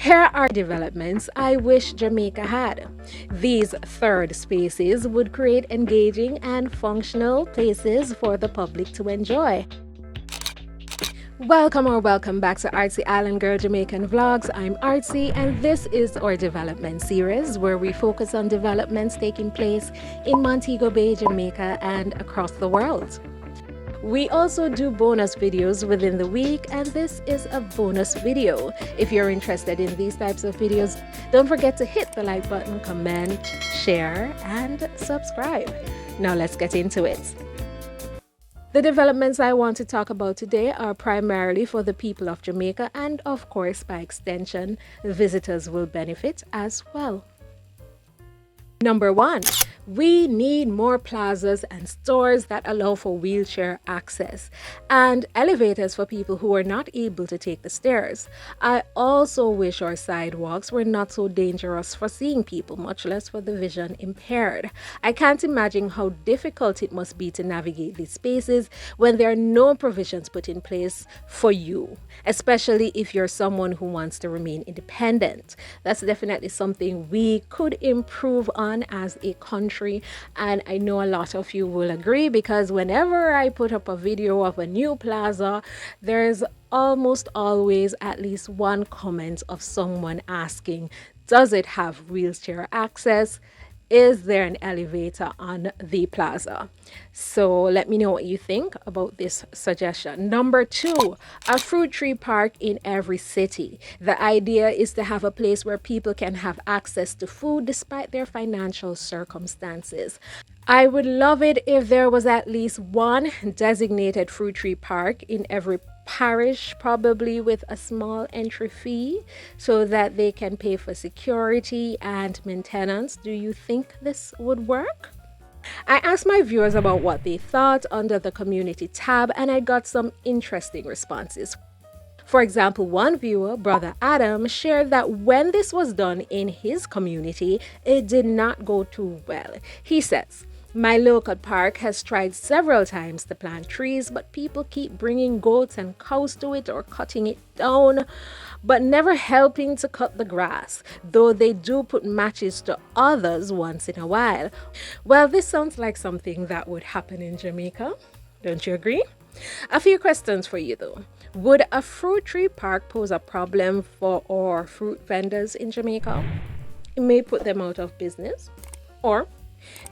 Here are developments I wish Jamaica had. These third spaces would create engaging and functional places for the public to enjoy. Welcome back to Artsy Island Girl Jamaican Vlogs. I'm Artsy and this is our development series where we focus on developments taking place in Montego Bay, Jamaica and across the world. We also do bonus videos within the week, and this is a bonus video. If you're interested in these types of videos, don't forget to hit the like button, comment, share, and subscribe. Now let's get into it. The developments I want to talk about today are primarily for the people of Jamaica, and of course, by extension, visitors will benefit as well. Number 1. We need more plazas and stores that allow for wheelchair access and elevators for people who are not able to take the stairs. I also wish our sidewalks were not so dangerous for seeing people, much less for the vision impaired. I can't imagine how difficult it must be to navigate these spaces when there are no provisions put in place for you, especially if you're someone who wants to remain independent. That's definitely something we could improve on as a country. And I know a lot of you will agree, because whenever I put up a video of a new plaza, there's almost always at least one comment of someone asking, does it have wheelchair access? Is there an elevator on the plaza? So let me know what you think about this suggestion. Number 2, a fruit tree park in every city. The idea is to have a place where people can have access to food despite their financial circumstances. I would love it if there was at least one designated fruit tree park in every parish, probably with a small entry fee so that they can pay for security and maintenance. Do you think this would work? I asked my viewers about what they thought under the community tab, and I got some interesting responses. For example, one viewer, Brother Adam, shared that when this was done in his community, it did not go too well. He says, "My local park has tried several times to plant trees, but people keep bringing goats and cows to it or cutting it down, but never helping to cut the grass, though they do put matches to others once in a while." Well, this sounds like something that would happen in Jamaica. Don't you agree? A few questions for you though. Would a fruit tree park pose a problem for our fruit vendors in Jamaica? It may put them out of business, or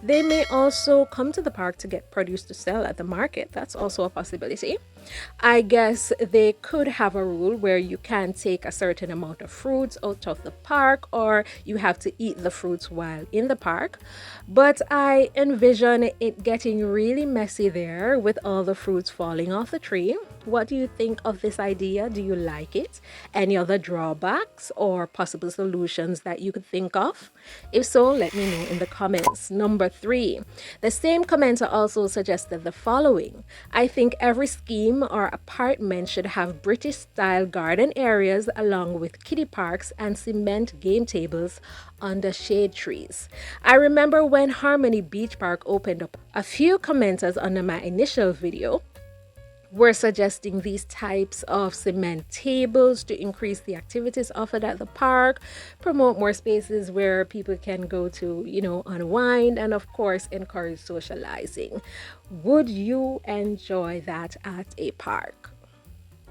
they may also come to the park to get produce to sell at the market. That's also a possibility. I guess they could have a rule where you can't take a certain amount of fruits out of the park, or you have to eat the fruits while in the park. But I envision it getting really messy there with all the fruits falling off the tree. What do you think of this idea? Do you like it? Any other drawbacks or possible solutions that you could think of? If so, let me know in the comments. Number 3, the same commenter also suggested the following. I think every scheme or apartment should have British style garden areas along with kiddie parks and cement game tables under shade trees. I remember when Harmony Beach Park opened up, a few commenters under my initial video were suggesting these types of cement tables to increase the activities offered at the park, promote more spaces where people can go to, unwind, and of course, encourage socializing. Would you enjoy that at a park?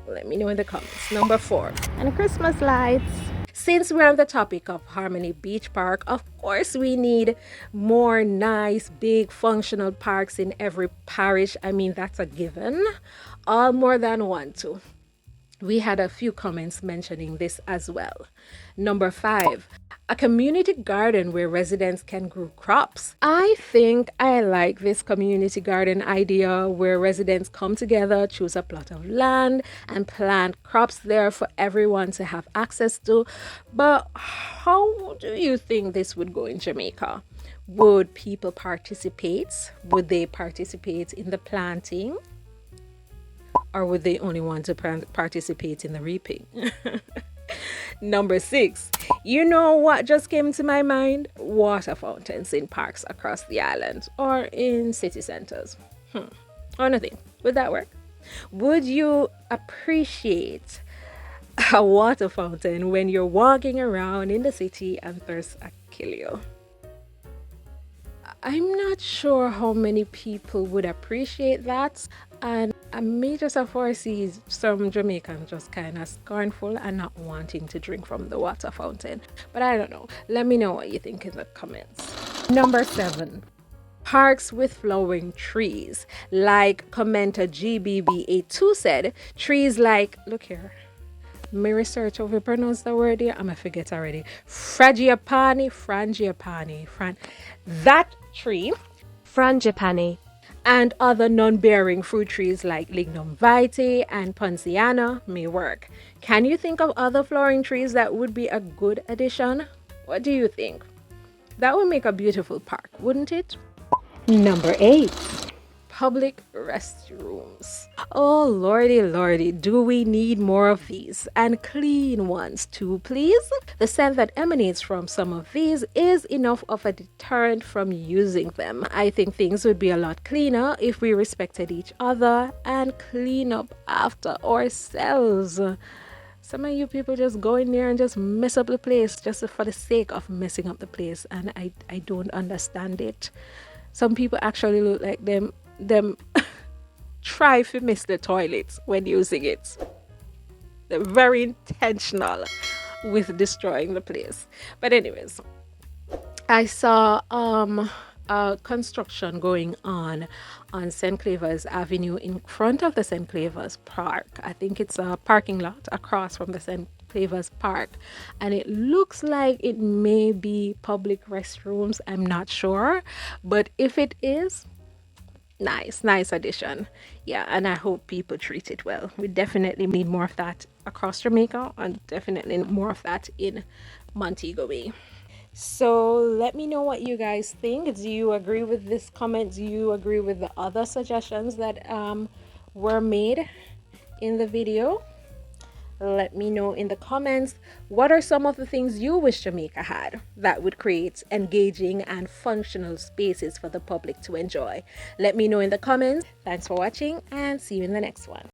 Let me know in the comments. Number 4, and Christmas lights. Since we're on the topic of Harmony Beach Park, of course we need more nice, big, functional parks in every parish. I mean, that's a given. All more than one too. We had a few comments mentioning this as well. Number 5, a community garden where residents can grow crops. I think I like this community garden idea where residents come together, choose a plot of land, and plant crops there for everyone to have access to. But how do you think this would go in Jamaica? Would people participate? Would they participate in the planting? Or would they only want to participate in the reaping? Number 6, you know what just came to my mind? Water fountains in parks across the island or in city centers. Or nothing. Would that work? Would you appreciate a water fountain when you're walking around in the city and thirst kill you. I'm not sure how many people would appreciate that, and I may just foresee some Jamaicans just kind of scornful and not wanting to drink from the water fountain. But I don't know. Let me know what you think in the comments. Number 7. Parks with flowering trees. Like commenter GBB82 said, trees like, look here, me research over pronounce the word here, I'm gonna forget already. Frangipani, that tree, Frangipani, and other non-bearing fruit trees like Lignum vitae and Ponciana may work. Can you think of other flowering trees that would be a good addition? What do you think? That would make a beautiful park, wouldn't it? Number 8. Public restrooms. Oh lordy lordy, do we need more of these, and clean ones too, please? The scent that emanates from some of these is enough of a deterrent from using them. I think things would be a lot cleaner if we respected each other and clean up after ourselves. Some of you people just go in there and just mess up the place just for the sake of messing up the place, and I don't understand it. Some people actually look like them try to miss the toilets when using it. They're very intentional with destroying the place. But anyways, I saw a construction going on St. Clever's Avenue in front of the St. Clever's Park. I think it's a parking lot across from the St. Clever's Park, and it looks like it may be public restrooms. I'm not sure, but if it is, nice addition. Yeah, and I hope people treat it well. We definitely need more of that across Jamaica, and definitely more of that in Montego Bay. So let me know what you guys think. Do you agree with this comment? Do you agree with the other suggestions that were made in the video? Let me know in the comments, what are some of the things you wish Jamaica had that would create engaging and functional spaces for the public to enjoy? Let me know in the comments. Thanks for watching, and see you in the next one.